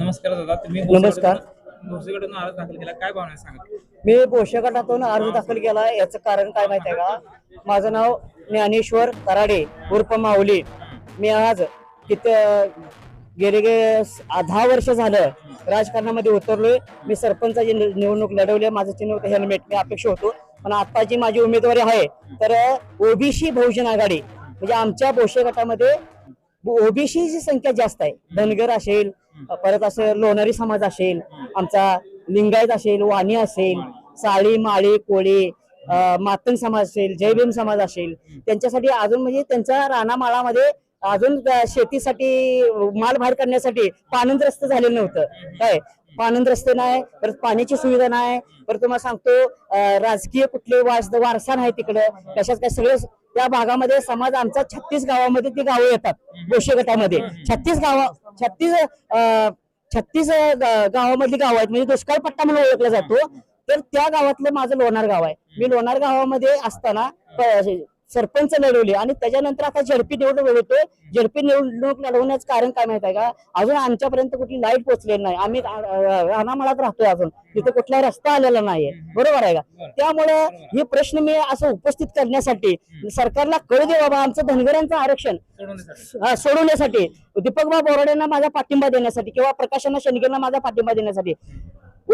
नमस्कार दादा, तुम्ही नमस्कार. भोसरीकडून अर्ज दाखल केला, काय भावना आहे सांगा? मी बोशे गटातून अर्ज दाखल केला. याचं कारण काय माहिती आहे का? माझं नाव ज्ञानेश्वर कराडे उर्फ माऊली. मी आज तिथं गेले 10 वर्ष झालं राजकारणामध्ये उतरलोय. मी सरपंचाची निवडणूक लढवली. माझं चिन्ह होतं हेल्मेट. मी अपेक्षा होतो, पण आत्ताची माझी उमेदवारी आहे तर ओबीसी बहुजन आघाडी, म्हणजे आमच्या बोशे गटामध्ये ओबीसीची संख्या जास्त आहे. धनगर असेल, परत असं लोणारी समाज असेल, आमचा लिंगायत असेल, वाणी असेल, साळी माळी कोळी, मातंग समाज असेल, जयभीम समाज असेल, त्यांच्यासाठी अजून म्हणजे त्यांच्या रानामाळामध्ये अजून शेतीसाठी माल बाहेर करण्यासाठी पाणंद रस्ते झालेलं नव्हतं. काय पाणंद रस्ते नाही, परत पाण्याची सुविधा नाही, परत तुम्हाला सांगतो राजकीय कुठले वारसा नाही तिकडं. कशात काय सगळं त्या भागामध्ये समाज आमचा 36 गावामध्ये ती गावं येतात बोशे गटामध्ये. 36 गावामधली गाव आहेत, म्हणजे दुष्काळ पट्टा म्हणून ओळखला जातो. तर त्या गावातलं माझं लोणार गाव आहे. मी लोणार गावामध्ये असताना सरपंच लढवले आणि त्याच्यानंतर आता झडपी निवडणूक लढवतोय. झडपी निवडणूक लढवण्याचं कारण काय माहित आहे का? अजून आमच्यापर्यंत कुठली लाईट पोहोचलेली नाही. आम्ही रानामाळात राहतोय, अजून तिथे कुठला रस्ता आलेला नाहीये. बरोबर आहे का? त्यामुळे हे प्रश्न मी असं उपस्थित करण्यासाठी सरकारला कळू दे बाबा, आमचं धनगरांचं आरक्षण सोडवण्यासाठी, दीपकभाऊ बोराडेंना माझा पाठिंबा देण्यासाठी किंवा प्रकाशना शेंडगेंना माझा पाठिंबा देण्यासाठी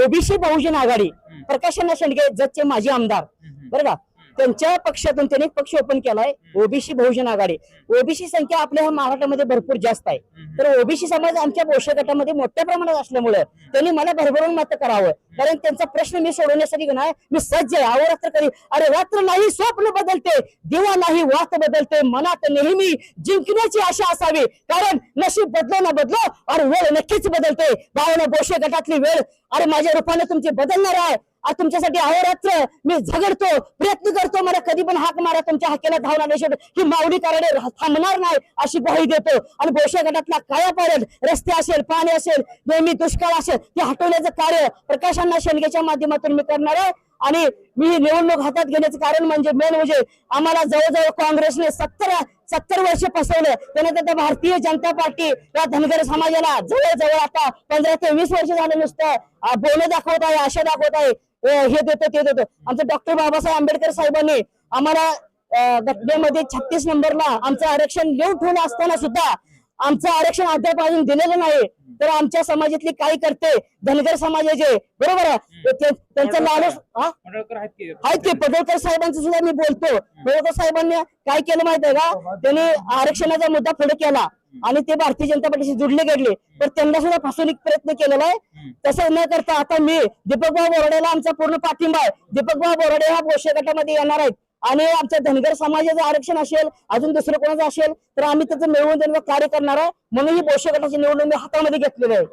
ओबीसी बहुजन आघाडी, प्रकाशना शेंडगे जतचे माजी आमदार, बरं का, त्यांच्या पक्षातून त्यांनी पक्ष ओपन केलाय ओबीसी बहुजन आघाडी. ओबीसी संख्या आपल्या महाराष्ट्रामध्ये भरपूर जास्त आहे. तर ओबीसी समाज आमच्या बोशे गटामध्ये मोठ्या प्रमाणात असल्यामुळे त्यांनी मला भरभरून मत करावं, कारण त्यांचा प्रश्न मी सोडवण्यासाठी नाही मी सज्ज आहे. अहोरात्र करी, अरे रात्र नाही स्वप्न बदलते, दिवा नाही वात बदलते, मनात नेहमी जिंकण्याची आशा असावी, कारण नशीब बदलो ना बदलो अरे वेळ नक्कीच बदलते. भावना बोशे गटातली वेळ अरे माझ्या रूपाने तुमची बदलणार आहे. आज तुमच्यासाठी अहोरात्र मी झगडतो, प्रयत्न करतो. मला कधी पण हाक मारा, तुमच्या हाकेला धावणार नाही, ही माऊली कराडे थांबणार नाही अशी ग्वाही देतो. आणि बोशे गटातला काया पडेल रस्ते असेल, पाणी असेल, नेहमी दुष्काळ असेल, ते हटवण्याचं कार्य प्रकाशना शेंडगेच्या माध्यमातून मी करणार आहे. आणि मी ही निवडणूक हातात घेण्याचं कारण म्हणजे मेन म्हणजे आम्हाला जवळजवळ काँग्रेसने 70 वर्ष फसवलं. त्यानंतर भारतीय जनता पार्टी या धनगर समाजाला जवळजवळ आता 15 ते 20 वर्ष झालं नुसतं बोलणं दाखवत आहे, आशा दाखवत आहे, हे देतो ते देतो. आमचं डॉक्टर बाबासाहेब आंबेडकर साहेबांनी आम्हाला घटनेमध्ये 36 नंबरला आमचं आरक्षण लिहून ठेवलं असताना सुद्धा आमचं आरक्षण अद्याप अजून दिलेलं नाही. तर आमच्या समाजातली काही करते धनगर समाजाचे, बरोबर आहे, त्यांचा लालच आहेत की पडळकर साहेबांचं सुद्धा मी बोलतो. पडळकर साहेबांनी काय केलं माहित आहे का? त्यांनी आरक्षणाचा मुद्दा पुढे केला आणि ते भारतीय जनता पार्टीशी जुडले गेले, पण त्यांना सुद्धा फसवणूक प्रयत्न केलेला आहे. तसं न करता आता मी दीपकभाऊ बोराडेला आमचा पूर्ण पाठिंबा आहे. दीपकभाऊ बोराडे हा बोशे गटामध्ये येणार आहेत आणि आमच्या धनगर समाजाचं आरक्षण असेल, अजून दुसरं कोणाचं असेल तर आम्ही त्याचं मिळवून देण्याचं कार्य करणार आहे. म्हणून ही बोशे गटाची निवडणूक मी हातामध्ये घेतलेली आहे.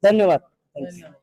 धन्यवाद.